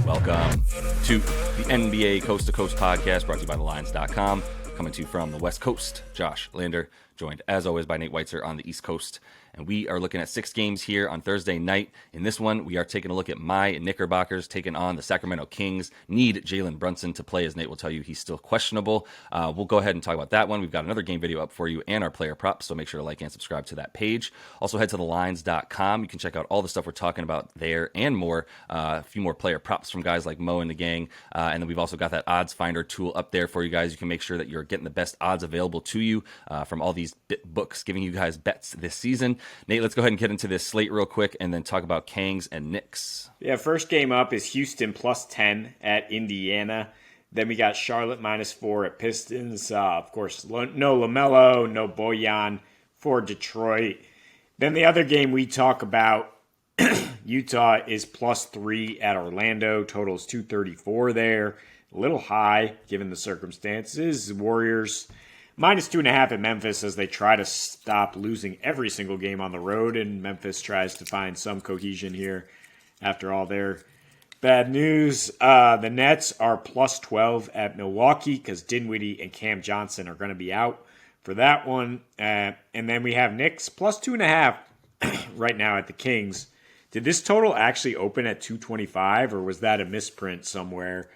Welcome to the NBA Coast to Coast podcast brought to you by thelines.com. Coming to you from the West Coast, Josh Lander, joined as always by Nate Weitzer on the East Coast. And we are looking at 6 games here on Thursday night. In this one, we are taking a look at my Knickerbockers taking on the Sacramento Kings. Need Jalen Brunson to play, as Nate will tell you he's still questionable. We'll go ahead and talk about that one. We've got another game video up for you and our player props, so make sure to like and subscribe to that page. Also, head to thelines.com. You can check out all the stuff we're talking about there and more. A few more player props from guys like Mo and the gang. And then we've also got that odds finder tool up there for you guys. You can make sure that you're getting the best odds available to you from all these books giving you guys bets this season. Nate, let's go ahead and get into this slate real quick and then talk about Kings and Knicks. Yeah, first game up is Houston plus 10 at Indiana. Then we got Charlotte minus 4 at Pistons. Of course, no LaMelo, no Bojan for Detroit. Then the other game we talk about, Utah is plus 3 at Orlando. Totals 234 there. A little high given the circumstances. Warriors minus 2.5 at Memphis as they try to stop losing every single game on the road, and Memphis tries to find some cohesion here after all their bad news. The Nets are plus 12 at Milwaukee because Dinwiddie and Cam Johnson are going to be out for that one. And then we have Knicks plus 2.5 right now at the Kings. Did this total actually open at 225, or was that a misprint somewhere?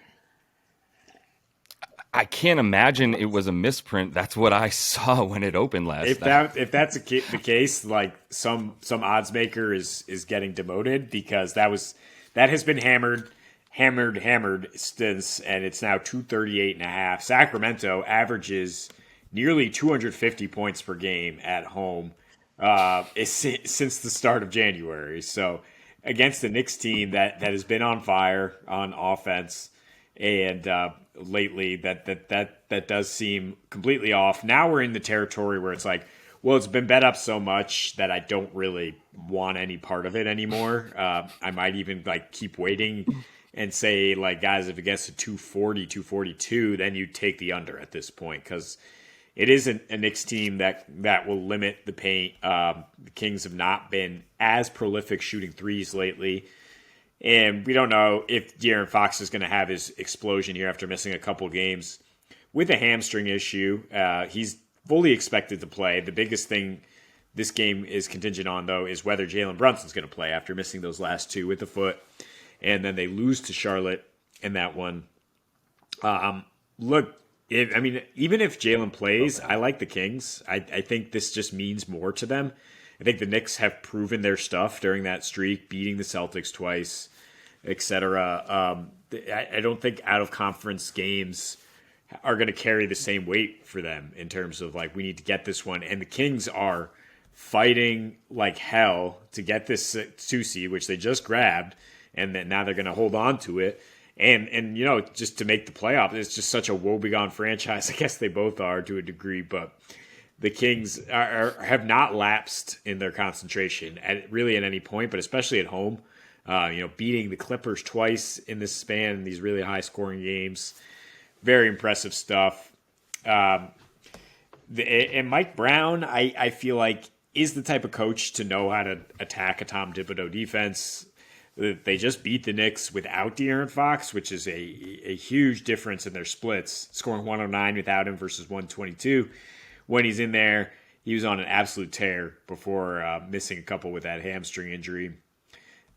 I can't imagine it was a misprint. That's what I saw when it opened last night. If that's the case, like some odds maker is getting demoted, because that has been hammered since, and it's now 238.5. Sacramento averages nearly 250 points per game at home since the start of January. So against the Knicks team that has been on fire on offense, and lately that does seem completely off. Now we're in the territory where it's like, well, it's been bet up so much that I don't really want any part of it anymore. I might even keep waiting and say, guys, if it gets to 240, 242, then you take the under at this point, because it isn't a Knicks team that will limit the paint. The Kings have not been as prolific shooting threes lately. And we don't know if De'Aaron Fox is going to have his explosion here after missing a couple games with a hamstring issue. He's fully expected to play. The biggest thing this game is contingent on, though, is whether Jalen Brunson's going to play after missing those last 2 with the foot. And then they lose to Charlotte in that one. Even if Jalen plays, I like the Kings. I think this just means more to them. I think the Knicks have proven their stuff during that streak, beating the Celtics twice, etc. I don't think out-of-conference games are going to carry the same weight for them in terms of, we need to get this one. And the Kings are fighting like hell to get this 2 seed, which they just grabbed, and then now they're going to hold on to it. And just to make the playoffs, it's just such a woebegone franchise. I guess they both are to a degree, but the Kings have not lapsed in their concentration at any point, but especially at home. Beating the Clippers twice in this span in these really high-scoring games. Very impressive stuff. And Mike Brown, I feel like, is the type of coach to know how to attack a Tom Thibodeau defense. They just beat the Knicks without De'Aaron Fox, which is a huge difference in their splits, scoring 109 without him versus 122. When he's in there, he was on an absolute tear before missing a couple with that hamstring injury.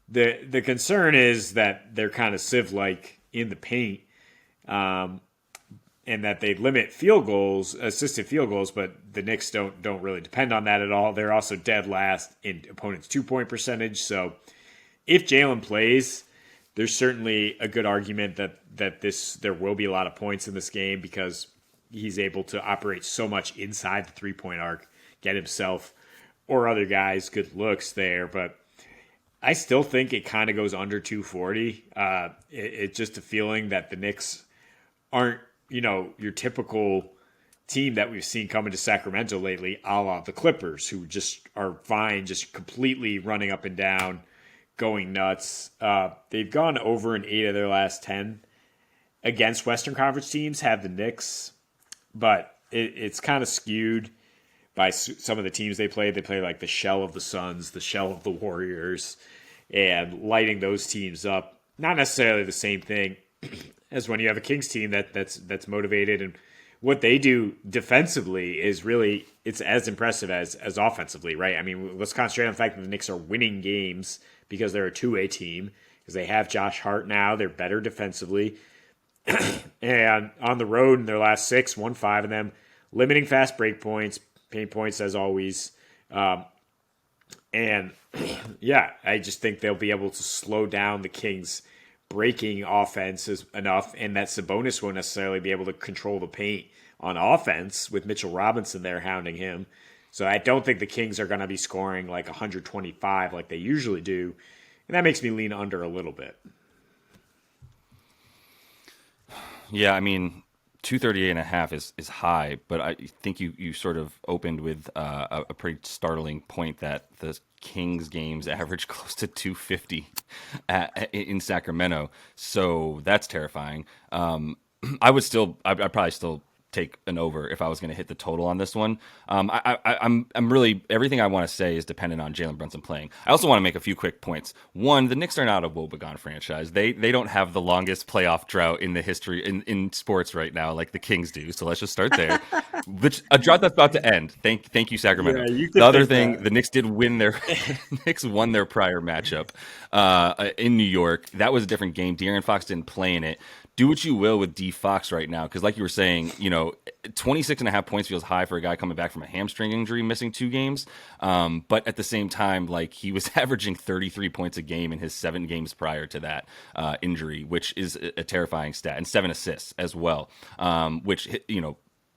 The concern is that they're kind of Civ-like in the paint, and that they limit assisted field goals, but the Knicks don't really depend on that at all. They're also dead last in opponents' 2-point percentage. So if Jalen plays, there's certainly a good argument that there will be a lot of points in this game, because he's able to operate so much inside the 3-point arc, get himself or other guys good looks there. But I still think it kind of goes under 240. It's just a feeling that the Knicks aren't, your typical team that we've seen coming to Sacramento lately, a la the Clippers, who just are fine, just completely running up and down, going nuts. They've gone over in 8 of their last 10 against Western Conference teams, have the Knicks. But it's kind of skewed by some of the teams they play. They play the shell of the Suns, the shell of the Warriors, and lighting those teams up not necessarily the same thing as when you have a Kings team that's motivated, and what they do defensively is really it's as impressive as offensively, right? I mean, let's concentrate on the fact that the Knicks are winning games because they're a two-way team because they have Josh Hart now. They're better defensively, and on the road in their last six, won five of them, limiting fast break points, paint points as always. And yeah, I just think they'll be able to slow down the Kings' breaking offenses enough, and that Sabonis won't necessarily be able to control the paint on offense with Mitchell Robinson there hounding him. So I don't think the Kings are going to be scoring like 125 like they usually do, and that makes me lean under a little bit. Yeah, I mean, 238.5 is high, but I think you sort of opened with a pretty startling point that the Kings games average close to 250 in Sacramento. So that's terrifying. I'd probably still take an over if I was going to hit the total on this one. I'm really everything I want to say is dependent on Jalen Brunson playing. I also want to make a few quick points. One, the Knicks are not a woebegone franchise. They don't have the longest playoff drought in the history in sports right now, like the Kings do. So let's just start there. Which a drought that's about to end. Thank you, Sacramento. Yeah, you The could other think thing, that. the Knicks did win their Knicks won their prior matchup in New York. That was a different game. De'Aaron Fox didn't play in it. Do what you will with D Fox right now, because like you were saying, 26.5 points feels high for a guy coming back from a hamstring injury, missing 2 games. But at the same time, like he was averaging 33 points a game in his 7 games prior to that injury, which is a terrifying stat, and 7 assists as well, which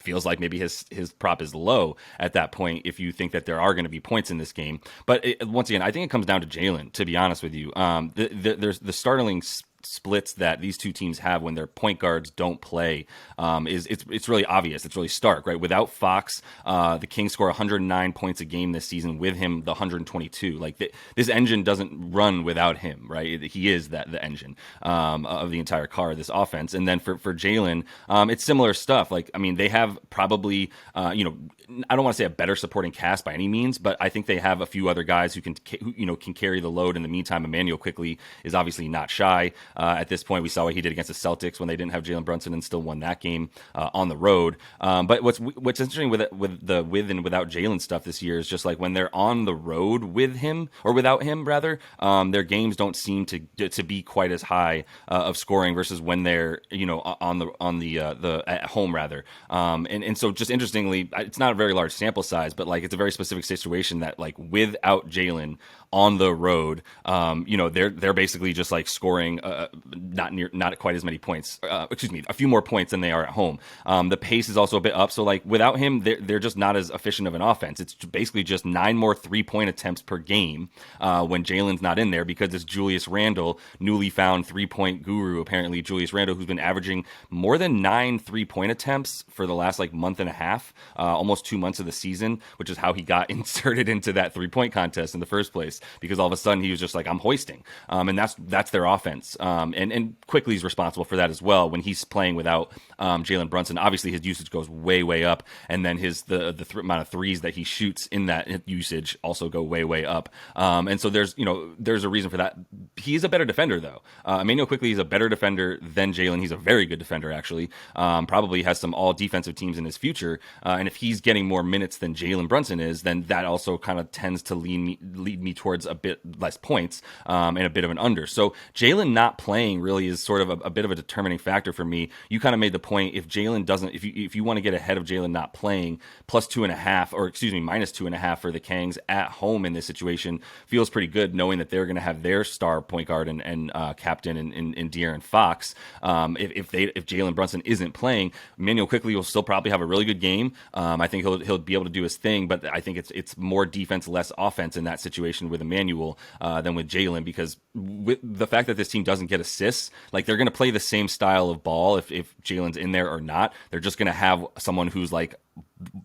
feels like maybe his prop is low at that point if you think that there are going to be points in this game. But once again, I think it comes down to Jalen, to be honest with you. There's the startling splits that these two teams have when their point guards don't play it's really obvious. It's really stark, right? Without Fox, the Kings score 109 points a game this season. With him, the 122. Like this engine doesn't run without him, right? He is the engine of the entire car, this offense. And then for Jalen, it's similar stuff. Like, I mean, they have probably I don't want to say a better supporting cast by any means, but I think they have a few other guys who can carry the load. In the meantime, Emmanuel quickly is obviously not shy. At this point, we saw what he did against the Celtics when they didn't have Jalen Brunson and still won that game on the road. But what's interesting with and without Jalen stuff this year is just like when they're on the road with him or without him rather, their games don't seem to be quite as high of scoring versus when they're on the at home rather. And so just interestingly, it's not a very large sample size, but like it's a very specific situation that like without Jalen on the road, they're basically just like scoring not quite as many points. A few more points than they are at home. The pace is also a bit up, so like without him, they're just not as efficient of an offense. It's basically just 9 more 3-point attempts per game when Jalen's not in there because it's Julius Randle, newly found 3-point guru. Apparently, Julius Randle, who's been averaging more than 9 3-point attempts for the last like month and a half, almost 2 months of the season, which is how he got inserted into that 3-point contest in the first place. Because all of a sudden he was just like, I'm hoisting, and that's their offense. And Quickly's responsible for that as well. When he's playing without Jalen Brunson, obviously his usage goes way up, and then the amount of threes that he shoots in that usage also go way up. And so there's a reason for that. He's a better defender though. Emmanuel Quickly is a better defender than Jalen. He's a very good defender actually. Probably has some all defensive teams in his future. And if he's getting more minutes than Jalen Brunson is, then that also kind of tends to lead me towards a bit less points and a bit of an under. So Jalen not playing really is sort of a bit of a determining factor for me. You kind of made the point. If Jalen doesn't, if you want to get ahead of Jalen not playing, +2.5 or -2.5 for the Kings at home in this situation feels pretty good, knowing that they're going to have their star point guard and captain in De'Aaron Fox. If Jalen Brunson isn't playing, Emmanuel Quickly will still probably have a really good game. I think he'll be able to do his thing, but I think it's more defense, less offense in that situation with Emmanuel than with Jalen, because with the fact that this team doesn't get assists, like they're going to play the same style of ball if Jalen's in there or not. They're just going to have someone who's like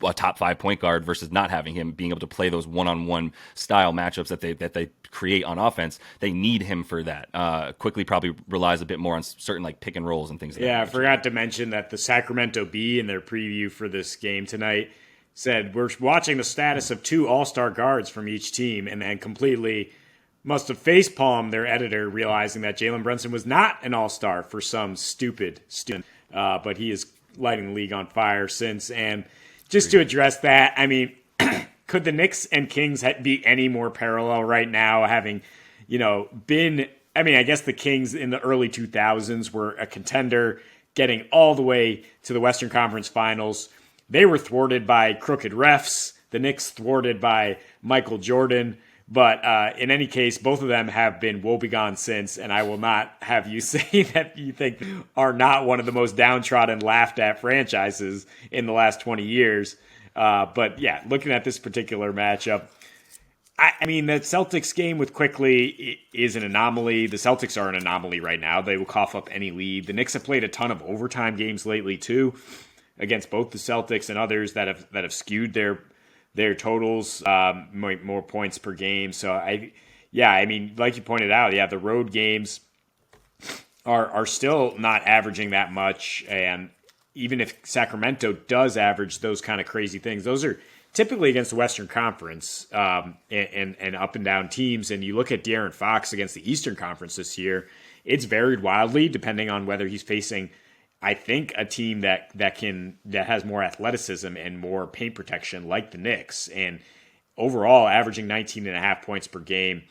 a top 5 point guard versus not having him, being able to play those one-on-one style matchups that they create on offense. They need him for that. Quickly probably relies a bit more on certain like pick and rolls and things like that. Yeah, I forgot to mention that the Sacramento Bee in their preview for this game tonight said we're watching the status of 2 all-star guards from each team and then completely must have facepalmed their editor, realizing that Jalen Brunson was not an all-star for some stupid student. But he is lighting the league on fire since. And just to address that, I mean, could the Knicks and Kings be any more parallel right now, having, been, I mean, I guess the Kings in the early 2000s were a contender, getting all the way to the Western Conference Finals. They were thwarted by crooked refs. The Knicks thwarted by Michael Jordan. But in any case, both of them have been woebegone since, and I will not have you say that you think are not one of the most downtrodden, laughed at franchises in the last 20 years. But yeah, looking at this particular matchup, I mean, the Celtics game with Quickly is an anomaly. The Celtics are an anomaly right now. They will cough up any lead. The Knicks have played a ton of overtime games lately too, against both the Celtics and others that have skewed their totals, more points per game. So I mean, like you pointed out, the road games are still not averaging that much, and even if Sacramento does average those kind of crazy things, those are typically against the Western Conference and up and down teams. And you look at De'Aaron Fox against the Eastern Conference this year, it's varied wildly depending on whether he's facing, I think, a team that has more athleticism and more paint protection like the Knicks. And overall, averaging 19.5 points per game.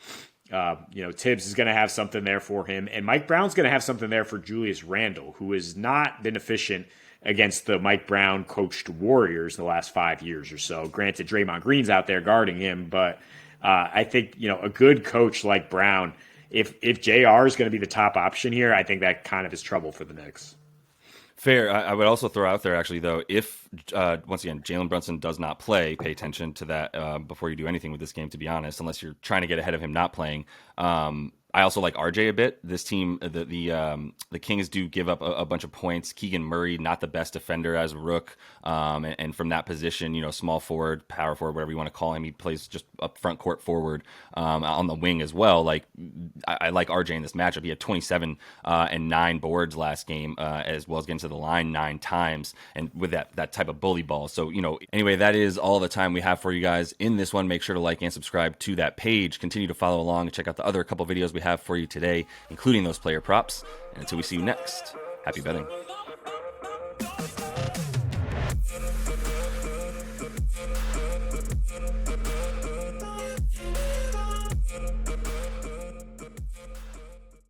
Tibbs is going to have something there for him. And Mike Brown's going to have something there for Julius Randle, who has not been efficient against the Mike Brown coached Warriors the last 5 years or so. Granted, Draymond Green's out there guarding him, but I think, a good coach like Brown, if JR is going to be the top option here, I think that kind of is trouble for the Knicks. Fair. I would also throw out there, actually, though, if, once again, Jalen Brunson does not play, pay attention to that before you do anything with this game, to be honest, unless you're trying to get ahead of him not playing. I also like RJ a bit. This team, the Kings do give up a bunch of points. Keegan Murray, not the best defender as a rook, and from that position, small forward, power forward, whatever you want to call him, he plays just up front court forward on the wing as well. Like I like RJ in this matchup. He had 27 and 9 boards last game, as well as getting to the line 9 times, and with that type of bully ball. So anyway, that is all the time we have for you guys in this one. Make sure to like and subscribe to that page. Continue to follow along and check out the other couple videos we have for you today, including those player props. And until we see you next, happy betting.